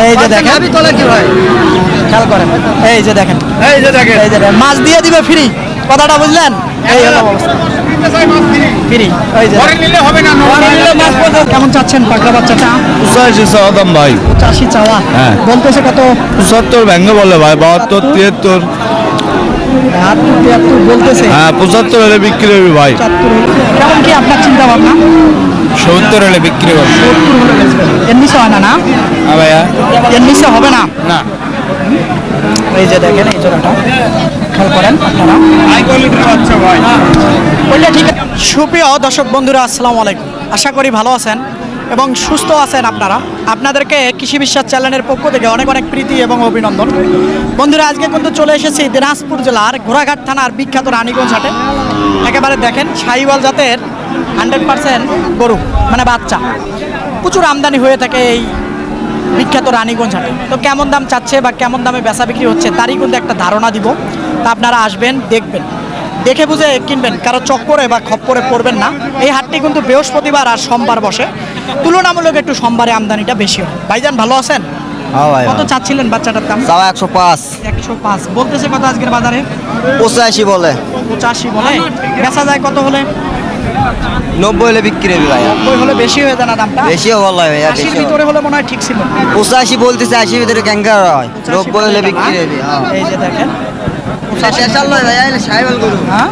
এই যে দেখেন গাবি তলা কি ভাই খেয়াল করেন, এই যে দেখেন, এই যে দেখেন এই যে দেখেন, মাছ দিয়ে দিবে ফ্রি, কথাটা বুঝলেন? এই হলো অবস্থা, ফ্রি। এই যে ঘরে নিলে হবে না ঘরে নিলে মাছ পড়বে কেমন চাচ্ছেন পাকড়া বাচ্চাটা? 85 চাওয়াদাম ভাই। 85 চাওয়া, হ্যাঁ। বলতেছে কত? 75 ভেঙে বলে ভাই, 72 73। 73 বলতেছে। হ্যাঁ 75 হলে বিক্রি হবে ভাই। 75 কেমন কি আপনার চিন্তা ভাবনা? 70 হলে বিক্রি হবে। 70 হলে বেচবেন, এর নিচে হয় না? না হ্যাঁ ভাইয়া, এর নিচে হবে না। না। এই যে দেখেন এই জোড়াটা খেয়াল করেন আপনারা, হাই কোয়ালিটির বাচ্চা ভাই ওইটা ঠিক আছে। সুপ্রিয় দর্শক বন্ধুরা, আসসালামু আলাইকুম, আশা করি ভালো আছেন এবং সুস্থ আছেন আপনারা। আপনাদেরকে কৃষি বিশ্বাস চ্যানেলের পক্ষ থেকে অনেক অনেক প্রীতি এবং অভিনন্দন। বন্ধুরা, আজকে কিন্তু চলে এসেছি দিনাজপুর জেলার ঘোড়াঘাট থানার বিখ্যাত রানীগঞ্জ হাটে। একেবারে দেখেন শাহিওয়াল জাতের 100% গরু, মানে বাচ্চা প্রচুর আমদানি হয়ে থাকে এই বিখ্যাত রানীগঞ্জ হাটে। তো কেমন দাম চাচ্ছে বা কেমন দামে বেচা বিক্রি হচ্ছে তারই কিন্তু একটা ধারণা দিব। তা আপনারা আসবেন, দেখবেন, দেখে বুঝে কিনবেন, কারো চক্করে বা খপ্পরে পড়বেন না। এই হাটটি কিন্তু বৃহস্পতিবার আর সোমবার বসে, তুলনামূলক একটু সোমবারে আমদানিটা বেশি হয়। ভাইজান ভালো আছেন? হ্যাঁ ভাই, কত চাচ্ছিলেন বাচ্চাটার দাম? চাওয়া 105। 105 বলতেছে কত আজকের বাজারে? 85 বলে। 85 বলে, বেচা যায় কত হলে? 90 হলে বিক্রি হবে ভাই। 90 হলে বেশি হয়ে যায় না দামটা? বেশিও বলা হয় ভাইয়া, 80-র ভিতরে হলে মনে হয় ঠিক ছিল। 85 বলতেছে, 80 ভিতরে ক্যাঙ্গার হয়। 90 হলে বিক্রি হবে। এই যে দেখেন, শেষাল নয় ভাইয়া, এটা সাইবাল গরু। হ্যাঁ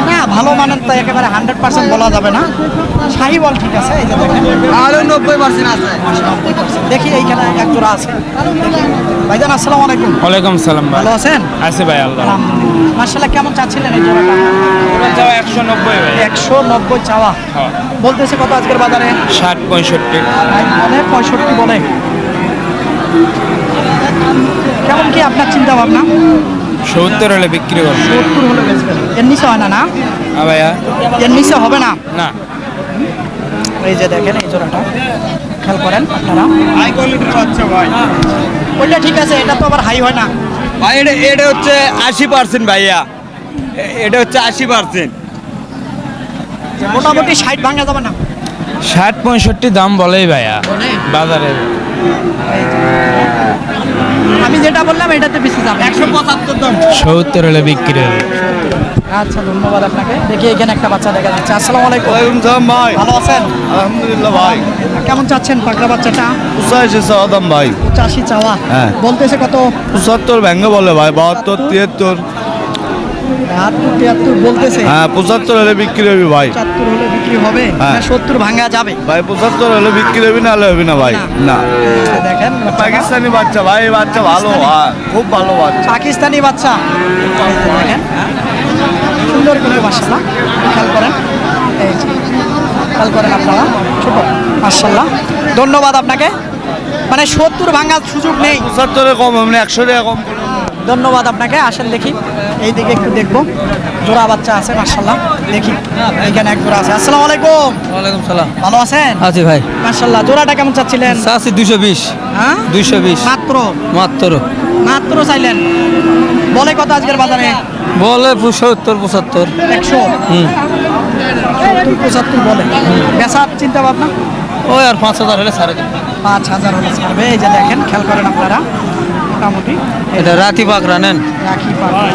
না, ভালো মানের তো একেবারে 100% বলা যাবে না। শাহিওয়াল ঠিক আছে। এই যে দেখেন আরো 90% আছে। 90%। দেখি এইখানে এক জোড়া আছে। দেখি। ভাইজান আসসালামু আলাইকুম। ওয়ালাইকুম সালাম ভাই। ভালো আছেন? আছে ভাই আল্লাহ। আলহামদুলিল্লাহ। মাশাআল্লাহ, কেমন চাচ্ছিলেন এই জোড়াটা? ওরা চাওয়া 190 ভাই। 190 চাওয়া, হ্যাঁ। বলতেছে কত আজকের বাজারে? 60 65। বলে 65 বলে। কেমন কি আপনার চিন্তা ভাবনা? 70 হলে বিক্রি করবে। 70 হলে বেচবেন, এর নিচে হয় না? না হ্যাঁ ভাইয়া, এর নিচে হবে না। না। এই যে দেখেন এই জোড়াটা খেয়াল করেন আপনারা, হাই কোয়ালিটির বাচ্চা ভাই ওইটা ঠিক আছে, এটা তো আবার হাই হয় না। ভাই এটা হচ্ছে 80% ভাইয়া, এটা হচ্ছে 80%। মোটামুটি 60 ভাঙা যাবে না? 60 65 দাম বলেই ভাইয়া বাজারে। আমি যেটা বললাম এটাতে বেশি যাবে। 175 দাম 70 হলে বিক্রি হবে। আচ্ছা, ধন্যবাদ আপনাকে। দেখি এখানে একটা বাচ্চা দেখা যাচ্ছে। আসসালামু আলাইকুম। ওয়ালাইকুম সালাম ভাই। ভালো আছেন? আলহামদুলিল্লাহ ভাই। কেমন চাচ্ছেন পাকড়া বাচ্চাটা? 85 চাওয়াদাম ভাই। 85 চাওয়া, হ্যাঁ। বলতেছে কত? 75 ভেঙে বলে ভাই, 72 73। 73 বলতেছে। হ্যাঁ 75 হলে বিক্রি হবে ভাই। 75 হলে বিক্রি হবে হ্যাঁ। না 70 ভাঙা যাবে? ভাই 75 হলে বিক্রি হবে, না হলে হবে না ভাই, না। দেখেন পাকিস্তানি বাচ্চা ভাই, এই বাচ্চা ভালো, হ্যাঁ খুব ভালো বাচ্চা। পাকিস্তানি বাচ্চা। দেখেন সুন্দর করে মাশাআল্লাহ, খেয়াল করেন, এই যে খেয়াল করেন আপনারা, ছোট মাশাআল্লাহ। ধন্যবাদ আপনাকে। মানে 70 ভাঙার সুযোগ নেই। 75 কম হবে না, 100 টাকা কম। ধন্যবাদ আপনাকে। আসেন দেখি এই দিকে একটু দেখবো, জোড়া বাচ্চা আছে মাশাআল্লাহ। দেখি এইখানে এক জোড়া আছে। আসসালামু আলাইকুম। ওয়ালাইকুম সালাম। ভালো আছেন? আছি ভাই। মাশাআল্লাহ। জোড়াটা কেমন চাচ্ছিলেন? চাচ্ছি 220। হ্যাঁ 220 মাত্র? মাত্র। মাত্র চাইলেন, বলে কত আজকের বাজারে? বলে 70 75। 100 70 75 বলে। বেচার চিন্তা ভাবনা? ওই আর 5000 হলে ছাড়ে দেব। 5000 হলে ছাড়বে। এই যে দেখেন খেয়াল করেন আপনারা, মোটামুটি এটা রাতি পাকড়া নেন। রাখি পারবে,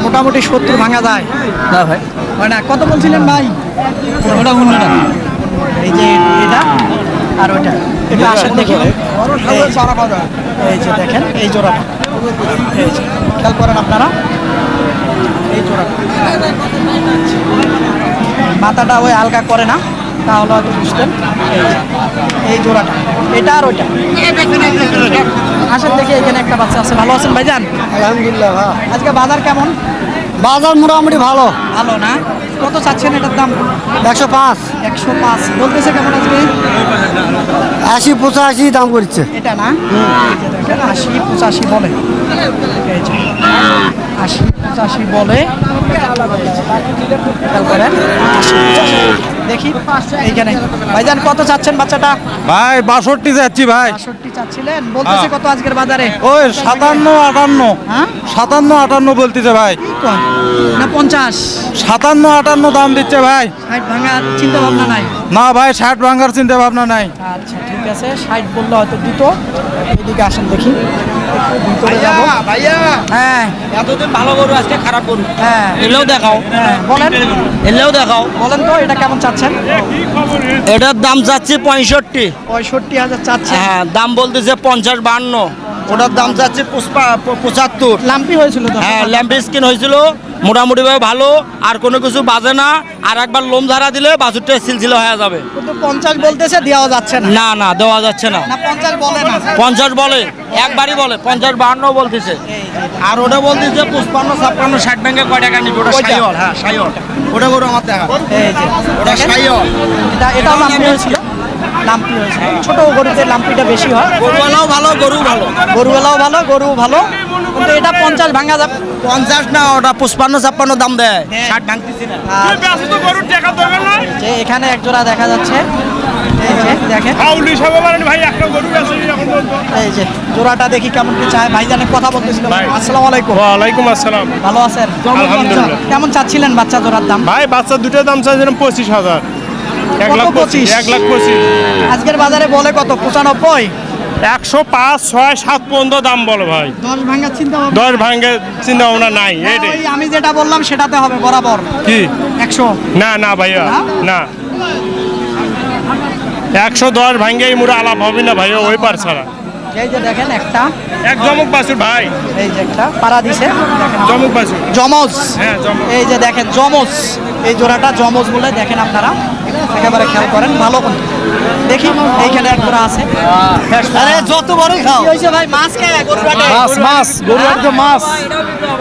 মোটামুটি 70 ভাঙা যায়। না ভাই, হয় না? কত বলছিলেন ভাই? ওটা কোনটা? এই যে এটা আর ওইটা, এটা আসেন দেখি। এই যে দেখেন এই জোড়াটা, এই যে খেয়াল করেন আপনারা, এই জোড়াটা মাথাটা ওই হালকা করে না, তাহলে হয়তো বুঝতেন। এই জোড়াটা, এটা আর ওইটা। আসেন দেখি এখানে একটা বাচ্চা আছে। ভালো আছেন ভাইজান? আলহামদুলিল্লাহ ভাই আজকে বাজার কেমন? বাজার মোটামুটি ভালো। ভালো না? কত চাচ্ছেন এটার দাম? 105 105 বলতেছে কেমন আজকে? 80 85 দাম করছে। এটা না? এই যে দেখেন 80 85 বলে। এই যে 80 85 বলে। খেয়াল করেন 80 85। দেখি এইখানে ভাইজান কত চাচ্ছেন বাচ্চাটা? ভাই 62 যাচ্ছি ভাই। 65 চাচ্ছিলেন, বলতেছে কত আজকের বাজারে? ওই 57 58। হ্যাঁ 57 58 বলতেছে ভাই। কি কয়? না 50? 57 58 দাম দিচ্ছে ভাই। 60 ভাঙার চিন্তা ভাবনা নাই? না ভাই 60 ভাঙার চিন্তা ভাবনা নাই। আচ্ছা ঠিক আছে, 60 বললে হয়তো দিত। এদিকে আসেন দেখি, ভিতরে যাবো। ভাইয়া হ্যাঁ এতদিন ভালো গরু আজকে খারাপ গরু, হ্যাঁ এলেও দেখাও, হ্যাঁ বলেন, এলেও দেখাও। বলেন তো এটা কেমন চাচ্ছেন? এটার দাম যাচ্ছে 65। 65,000 চাচ্ছেন। হ্যাঁ দাম বলতেছে 50-52। ওটার দাম যাচ্ছে 75। লাম্পি হয়েছিল তো? হ্যাঁ ল্যাম্প স্কিন হয়েছিল, মোটামুটি ভাবে ভালো, আর কোনো কিছু বাজে না। আর একবার লোম ধারা দিলে বাছুরটা সিলসিলা হয়ে যাবে। কিন্তু 50 বলতেছে, দেওয়া যাচ্ছে না। না না দেওয়া যাচ্ছে না। না 50 বলে না। 50 বলে, একবারই বলে 50-52 বলতেছে। আর ওটা বলতেছে 55-56-60 ব্যাংকে কয় টাকা নিবে? ওটা ওইটা? সাইওয়াল, হ্যাঁ সাইওয়াল। ওটা গরু আমার দেখা, এই যে ওটা দেখেন, সাইওয়াল। এটাও লাম্পি হয়েছিল, লাম্পি হয়েছিল। ছোট গরুতে লাম্পিটা বেশি হয়। গরুওয়ালাও ভালো, গরু ভালো। গরুওয়ালাও ভালো, গরু ভালো, কিন্তু এটা 50 ভাঙা যাবে। 50 না, ওটা 55-56 দাম দেয়, 60 ভাঙতেছি না। যে এখানে এক জোড়া দেখা যাচ্ছে, এই যে দেখেন, এই যে জোড়াটা দেখি কেমন কি চায়। ভাইজানের কথা বলতেছিল। আসসালামু আলাইকুম। ওয়ালাইকুম আসসালাম। ভালো আছেন? আলহামদুলিল্লাহ। কেমন চাচ্ছিলেন বাচ্চা জোড়ার দাম? ভাই বাচ্চা দুটোর দাম চাইছিলাম 25,000। 1,25,000? 1,25,000। আজকের বাজারে বলে কত? 95? 105, 6, 7 পর্যন্ত দাম বলো ভাই। 10 ভাঙা চিন্তা ভাবনা? 10 ভাঙে চিন্তা ভাবনা নাই। এটাই ওই আমি যেটা বললাম সেটাতে হবে বরাবর কি? 100। না না ভাইয়া, না? না 110 ভাঙ্গেই মুরা আলাপ হবে না ভাইয়া, ওই পার ছাড়া। এই যে দেখেন একটা, এক জমক বাছুর ভাই, এই যে একটা পাড়া দিছে, দেখেন জমক বাছুর। জমজ। হ্যাঁ জমক। এই যে দেখেন জমজ, এই জোড়াটা জমজ বলে দেখেন আপনারা, একেবারে খেয়াল করেন ভালো করে। দেখি এইখানে এক জোড়া আছে। আরে যত বড়ই খাও। কি হয়েছে ভাই? মাছ কে? গরু কাটে? মাছ গরু একদম মাছ।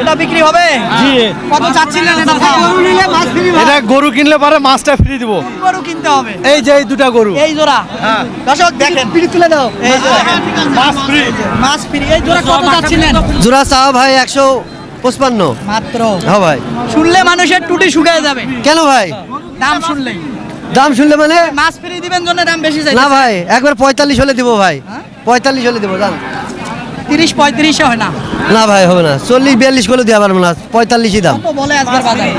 এটা বিক্রি হবে? জি। কত চাচ্ছিলেন এটা দাম? গরু নিলে মাছ ফ্রি। এটা গরু কিনলে পরে মাছটা ফ্রি দিব। গরু কিনতে হবে? এই যে এই দুটা গরু এই জোড়া? হ্যাঁ। দর্শক দেখেন, ফ্রি তুলে দাও। এই যে দেখেন মাছ ফ্রি। মাছ ফ্রি। এই জোড়া কত চাচ্ছিলেন? জোড়া চাও ভাই 155। মাত্র? হ্যাঁ ভাই। শুনলে মানুষের টুটি শুকিয়ে যাবে কেন ভাই? দাম শুনলেই। দাম শুনলে মানে? মাছ ফ্রি দিবেন জন্য দাম বেশি চাই না ভাই, একবার 45 হলে দিব ভাই। হ্যাঁ? 45 হলে দিব জান। 30-35 হয় না? না ভাই হবে না, 40-42 করে দেওয়া পারবো না, 45ই দাম। কত বলে আজকের বাজারে?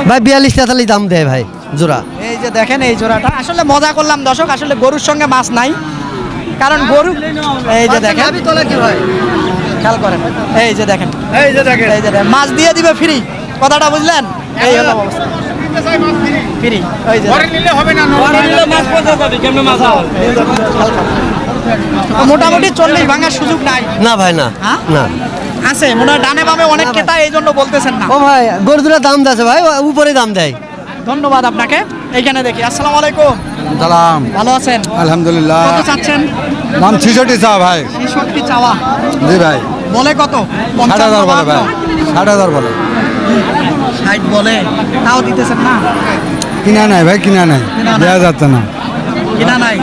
ভাই 42-43 দাম দেয় ভাই জোড়া। এই যে দেখেন এই জোড়াটা, আসলে মজা করলাম দর্শক, আসলে গরুর সঙ্গে মাছ নাই, কারণ গরু, এই যে দেখেন তোলা কি ভাই? খেয়াল করেন, এই যে দেখেন, এই যে দেখেন, এই যে দেখেন, মাছ দিয়ে দিবে ফ্রি, কথাটা বুঝলেন? এই হলো অবস্থা, ফ্রি। ওই যে দেখেন। নিলে হবে না, নিলে মাছ পয়সা যাবে, কেমনে মাছ হবে? মোটামুটি 40 ভাঙার সুযোগ নাই? না ভাই না। হ্যাঁ? না আছে মনে হয় ডানে বামে অনেক ক্রেতা, এই জন্য বলতেছেন না। ও ভাই, গরু দুটো দাম আছে ভাই, উপরে দাম দেয়। ধন্যবাদ আপনাকে। এইখানে দেখি। আসসালামু আলাইকুম। সালাম। ভালো আছেন? আলহামদুলিল্লাহ। কত চাচ্ছেন? দাম 66 চা ভাই। 66 চাওয়া? জি ভাই। বলে কত? 60,000 বলে ভাই। 60,000 বলে। 60 বলে, তাও দিতেছেন না? কিনা নাই ভাই, কিনা নাই, কিনা নাই। দেওয়া যাচ্ছে না। কিনা নাই?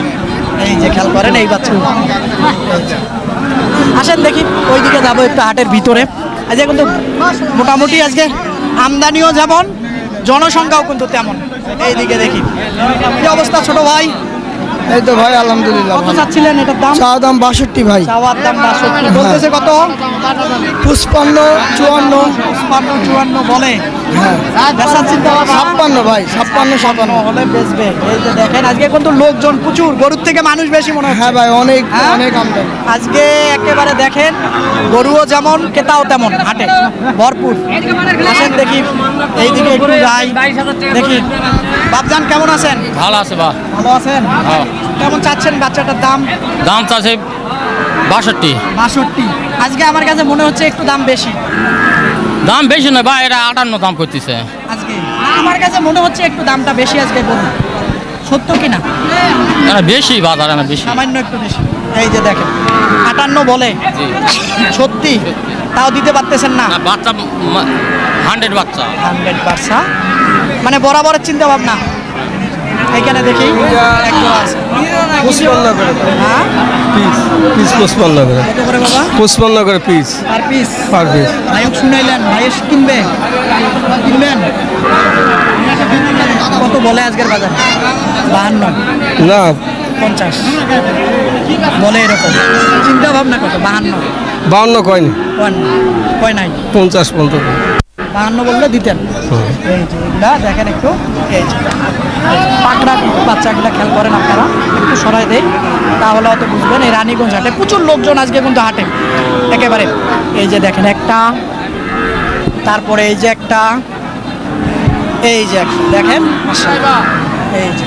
এই যে খেয়াল করেন এই বাচ্চা। আসেন দেখি ওইদিকে যাবো একটু হাটের ভিতরে। আজকে কিন্তু মোটামুটি আজকে আমদানিও যেমন, জনসংখ্যাও কিন্তু তেমন। এইদিকে দেখি কি অবস্থা ছোট ভাই? এই তো ভাই আলহামদুলিল্লাহ। কত চাচ্ছিলেন এটার দাম? চা দাম 62 ভাই। চাওয়ার দাম 62, বলতেছে কত? 55-54। 55-54 বলে। বেচার চিন্তা ভাবনা? 56 ভাই, 56-57। হলে বেচবে। এই যে দেখেন আজকে কিন্তু লোকজন প্রচুর, গরুর থেকে মানুষ বেশি মনে হচ্ছে। হ্যাঁ ভাই, অনেক হ্যাঁ? অনেক আমদানি। আজকে একেবারে দেখেন গরুও যেমন ক্রেতাও তেমন, হাটে ভরপুর। আসেন দেখি এইদিকে একটু যাই, দেখি। বাপজান কেমন আছেন? ভালো আছে বা ভালো আছেন? কেমন চাচ্ছেন বাচ্চাটার দাম? দাম চাচ্ছে 62। 62। আজকে আমার কাছে মনে হচ্ছে একটু দাম বেশি। দাম বেশি নয় ভাই, এটা 58 দাম করতেছে আজকে না, আমার কাছে মনে হচ্ছে একটু দামটা বেশি আজকে বলুন, সত্য কিনা? এটা বেশি বাজার, না বেশি। সামান্য একটু বেশি। এই যে দেখেন 58 বলে। জি। সত্যি? তাও দিতে পারতেছেন না? না, বাচ্চা 100 বাচ্চা। 100 বাচ্চা মানে বরাবরের চিন্তা ভাবনা। এখানে দেখি একজন আছে। 55 করে হ্যাঁ? পিস, 55 করে। কত করে বাবা? 55 করে piece, per piece? Per piece. ভাইক শুনাইলেন, ভাইয়ের কিনবে, কিনবেন? কত বলে আজকের বাজার? 52? না 50 বলে এরকম। চিন্তা ভাবনা কত? 52? 52 কয়নি, কয় নাই? 50 পর্যন্ত। 52 বললে দিতেন। এই যে এগুলা দেখেন একটু, এই যে পাকড়া বাচ্চাগুলা খেয়াল করেন আপনারা, একটু সরাই দেই তাহলে হয়তো বুঝবেন। এই রানীগঞ্জ হাটে প্রচুর লোকজন আজকে কিন্তু হাটে একেবারে। এই যে দেখেন একটা, তারপরে এই যে একটা, এই যে একটা দেখেন মাশাআল্লাহ। এই যে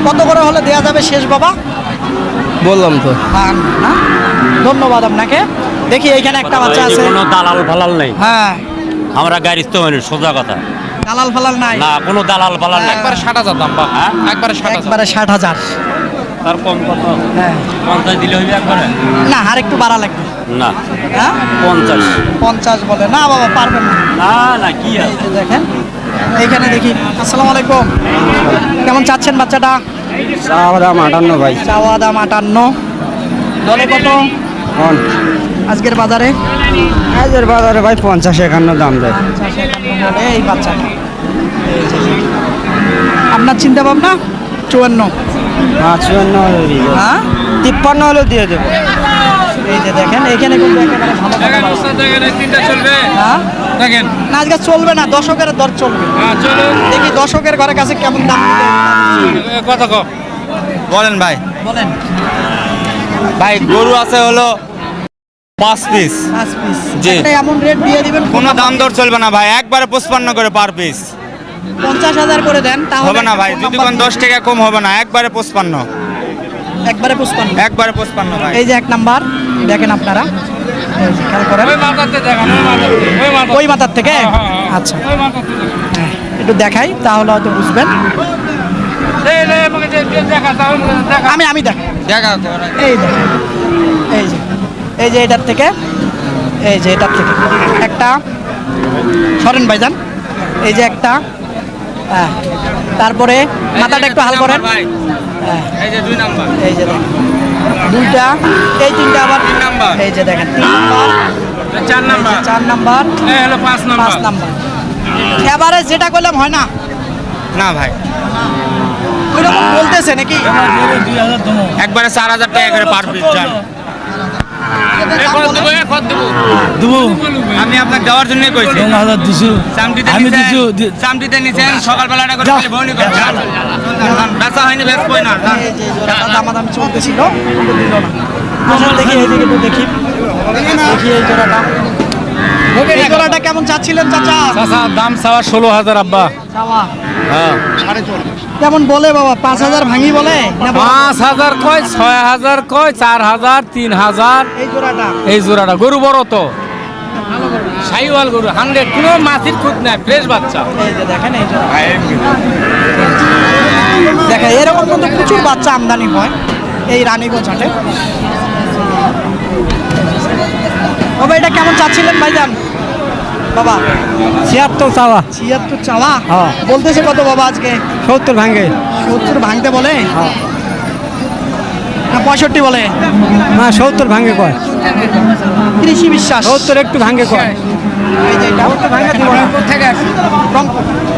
কত করে হলে দেয়া যাবে শেষ বাবা? বললাম তো। না, ধন্যবাদ আপনাকে। দেখি এইখানে একটা বাচ্চা আছে। কোনো দালাল ফালাল নেই, হ্যাঁ, আমরা গাড়ির তো মানুষ, সোজা কথা। দালাল ফালাল নাই, না, কোনো দালাল ফালাল নেই। একবারে 60,000 দাম বা হ্যাঁ? একবারে 60,000। একবারে 60,000। তার কম কত? হ্যাঁ, 50 দিলে হইবে একবারে? না আর একটু বাড়া লাগবে। না, হ্যাঁ 50। 50 বলে না বাবা, পারবেন না। না না, কি এই আছে? যে দেখেন এইখানে দেখি। আসসালামু আলাইকুম, কেমন চাচ্ছেন বাচ্চাটা? চাওয়া দাম 58 ভাই। চাওয়া দাম 58, বলে কত আজকের বাজারে? আজের বাজারে ভাই 50-51 দাম দেয়। 50-51 বলে এই বাচ্চাটা। এই যে আপনার চিন্তা ভাবনা 54? 54 হ্যাঁ 53 হলেও দিয়ে দেবো। এই যে দেখেন এইখানে কিন্তু একেবারে ভালো ভালো বাচ্চা। তিনটা চলবে হ্যাঁ দেখেন। না আজকে চলবে না, দর্শকের দর চলবে। চলো দেখি দর্শকের ঘরের কাছে কেমন দাম দিতে। কত কম বলেন ভাই। বলেন। ভাই গরু আছে হলো 5 পিস, 5 পিস জি। একটা এমন রেট দিয়ে দিবেন কোনো দাম দর চলবে না ভাই, একবারে 55 করে পার পিস। 50,000 করে দেন তাহলে হবে না ভাই, যদি কোন 10 টাকা কম হবে না, একবারে 55। একবারে 55। একবারে 55 ভাই। এই যে এক নাম্বার দেখেন আপনারা, এই যে খেয়াল করেন। ওই মাথাতে দেখান, ওই মাথা, ওই মাথার থেকে আচ্ছা, ওই মাথাতে দেখান। হ্যাঁ, একটু দেখাই তাহলে হয়তো বুঝবেন। আমাকে দেখা তাহলে দেখা। আমি দেখ দেখা এই দেখেন, এই যে এটার থেকে, এই যে এটার থেকে একটা সরেন ভাইজান, এই যে একটা, হ্যাঁ তারপরে মাথাটা একটু হাল করেন, হ্যাঁ এই যে 2 নাম্বার, এই যে দেখেন দুইটা, এই তিনটা আবার 3 নাম্বার, এই যে দেখেন 3 নাম্বার, 4 নাম্বার, 4 নাম্বার, এই হলো 5 নাম্বার। 5 নাম্বার। এবারে যেটা করলাম হয় না, না ভাই, ওইরকম বলতেছে নাকি? একবারে 4000 টাকা করে পার পিস জান। আমি আপনাকে দেওয়ার জন্য কইছি। চামটিতে নিছেন, সকালবেলাটা করে খালি বউনি করে বেচা হয়নি, বেচবই না। এই যে জোড়াটা দামাদামি চলতেছিল কিন্তু দিল না। আসলে দেখি এইদিকে একটু দেখি এই জোড়াটা। এই জোড়াটা কেমন চাচ্ছিলেন চাচা? চাচা দাম চাওয়া 16,000 আব্বা। চাওয়া হ্যাঁ কেমন বলে বাবা? 5,000 ভাঙি বলে না? 5,000 কয়, 6,000 কয়, 4,000, 3,000। এই জোড়াটা এই জোড়াটা গরু বড় তো, শাহিওয়াল গরু 100, কোনো মাছির খুঁত নাই, ফ্রেশ বাচ্চা। এই যে দেখেন এই জোড়া দেখেন, এরকম কিন্তু প্রচুর বাচ্চা আমদানি হয় এই রানীগঞ্জ হাটে। বাবা এটা কেমন চাচ্ছিলেন ভাইজান? বাবা 76 চাওয়া। 76 চাওয়া, হ্যাঁ। বলতেছে কত বাবা আজকে? 70 ভাঙে। 70 ভাঙতে বলে না 65 বলে? না 70 ভাঙে কয়। কৃষি বিশ্বাস 70 একটু ভাঙে কয়। এই যে এটা ভাঙে দিব না।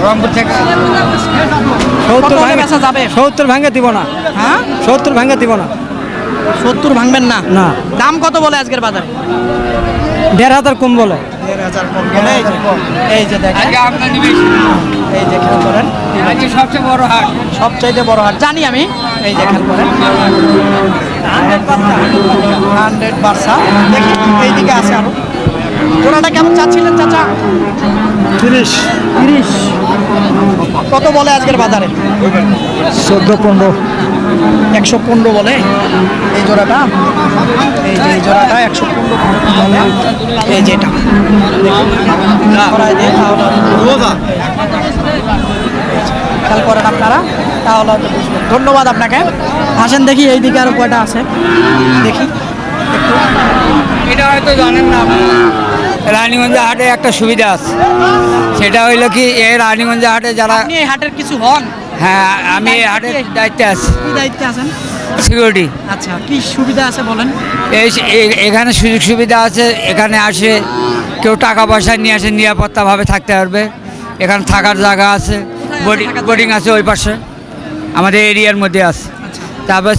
রংপুর থেকে কত 70 হলে ভাঙে বেচা যাবে? 70 ভাঙে দিব না। হ্যাঁ 70 ভাঙে দিব না। 70 ভাঙবেন না? না। দাম কত বলে আজকের বাজারে? 1,500 কম বলে। 1,500 কম বলে। এই যে দেখেন, এই যে খেয়াল করেন, সবচেয়ে বড় হাট। সবচাইতে বড় হাট জানি আমি। এই যে খেয়াল করেন 100 বার্সা। দেখি এইদিকে আছে আরো। জোড়াটা কেমন চাচ্ছিলেন চাচা? 30 কত বলে আজকের বাজারে? 14-15 115 বলে এই জোড়াটা। এই যে এই জোড়াটা 115 বলে। এই যে এটা করাই দিয়ে তাহলে খেয়াল করেন আপনারা, তাহলে হয়তো বুঝবেন। ধন্যবাদ আপনাকে। আসেন দেখি এইদিকে আরো কয়টা আছে দেখি একটু। এটা হয়তো জানেন না আপনারা, রানীগঞ্জ হাটে একটা সুবিধা আছে, সেটা হইলো কি এই রানীগঞ্জ হাটে যারা, আপনি এই হাটের কিছু হন? হ্যাঁ আমি এই হাটের দায়িত্বে আছি, কি দায়িত্বে আছেন? সিকিউরিটি। আচ্ছা, কি সুবিধা আছে বলেন? এখানে সুযোগ সুবিধা আছে, এখানে আসে কেউ টাকা পয়সা নিয়ে আসে, নিরাপত্তাভাবে থাকতে পারবে। এখানে থাকার জায়গা আছে, বোর্ডিং আছে ওই পাশে আমাদের এরিয়ার মধ্যে আছে। তারপর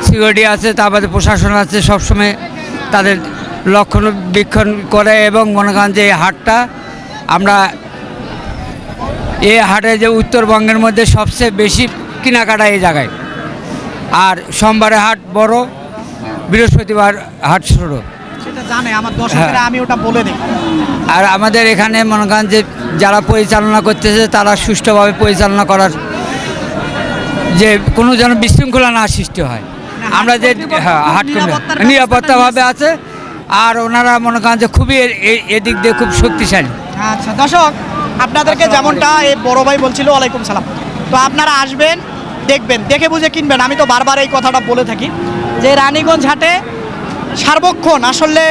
সিকিউরিটি আছে, তারপরে প্রশাসন আছে, সবসময় তাদের লক্ষণবীক্ষণ করে। এবং মনে করেন যে এই হাটটা আমরা এই হাটে যে উত্তরবঙ্গের মধ্যে সবচেয়ে বেশি কেনাকাটা এই জায়গায়। আর সোমবারে হাট বড়, বৃহস্পতিবার হাট ছোটো। সেটা জানে আমার দর্শকেরা, আমি ওটা বলে দিই। আর আমাদের এখানে মনে করেন যে যারা পরিচালনা করতেছে তারা সুষ্ঠুভাবে পরিচালনা করার, যে কোনো যেন বিশৃঙ্খলা না সৃষ্টি হয়। আমরা যে হাট নিরাপত্তাভাবে আছে, আর ওনারা মনে করেন যে খুবই এদিক দিয়ে খুব শক্তিশালী। আচ্ছা দর্শক, আপনাদেরকে যেমনটা এই বড় ভাই বলছিল, ওয়ালাইকুম সালাম, তো আপনারা আসবেন, দেখবেন, দেখে বুঝে কিনবেন। আমি তো বারবার এই কথাটা বলে থাকি যে রানীগঞ্জ হাটে সার্বক্ষণ আসলে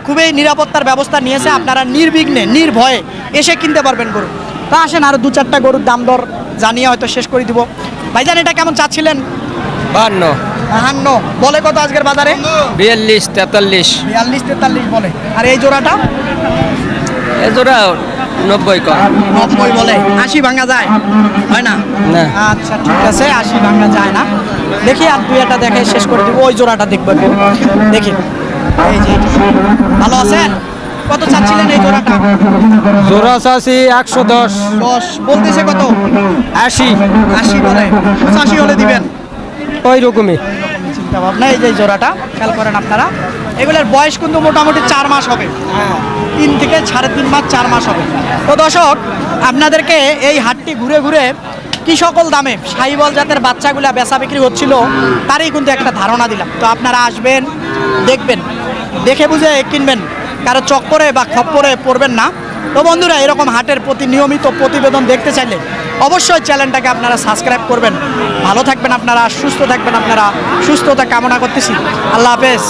খুবই নিরাপত্তার ব্যবস্থা নিয়েছে। আপনারা নির্বিঘ্নে নির্ভয়ে এসে কিনতে পারবেন গরু। তা আসেন, আরও 2-4টা গরুর দাম দর জানিয়ে হয়তো শেষ করে দিব। ভাইজান এটা কেমন চাচ্ছিলেন? 52 বলে কত আজকের বাজারে? 42, 43। 42-43 বলে। আর এই জোড়াটা? এ জোড়া 90 কর। 90 বলে। 80 ভাঙা যায়? হয় না? না। আচ্ছা ঠিক আছে, 80 ভাঙা যায় না। দেখি আর 2-একটা দেখে শেষ করে দিব। ওই জোড়াটা দেখবেন, দেখি। এই যে এটা। ভালো আছেন? কত চাচ্ছিলেন এই জোড়াটা? জোড়া চাষি 110। 10 বলতেছে কত? 80। 80 বলে। 85 হলে দিবেন? ওই রকমই চিন্তা ভাবনা। এই যে জোড়াটা খেয়াল করেন আপনারা, এগুলোর বয়স কিন্তু মোটামুটি 4 মাস হবে। 3 থেকে 3.5 মাস, 4 মাস হবে। তো দর্শক, আপনাদেরকে এই হাটটি ঘুরে ঘুরে কি সকল দামে শাহিওয়াল জাতের বাচ্চাগুলা বেচা বিক্রি হচ্ছিল তারই কিন্তু একটা ধারণা দিলাম। তো আপনারা আসবেন, দেখবেন, দেখে বুঝে কিনবেন, কারো চক্করে বা খপ্পরে পড়বেন না। তো বন্ধুরা, এরকম হাটের প্রতি নিয়মিত প্রতিবেদন দেখতে চাইলে অবশ্যই চ্যানেলটাকে আপনারা সাবস্ক্রাইব করবেন। ভালো থাকবেন আপনারা, সুস্থ থাকবেন আপনারা, সুস্থতা কামনা করতেছি। আল্লাহ হাফেজ।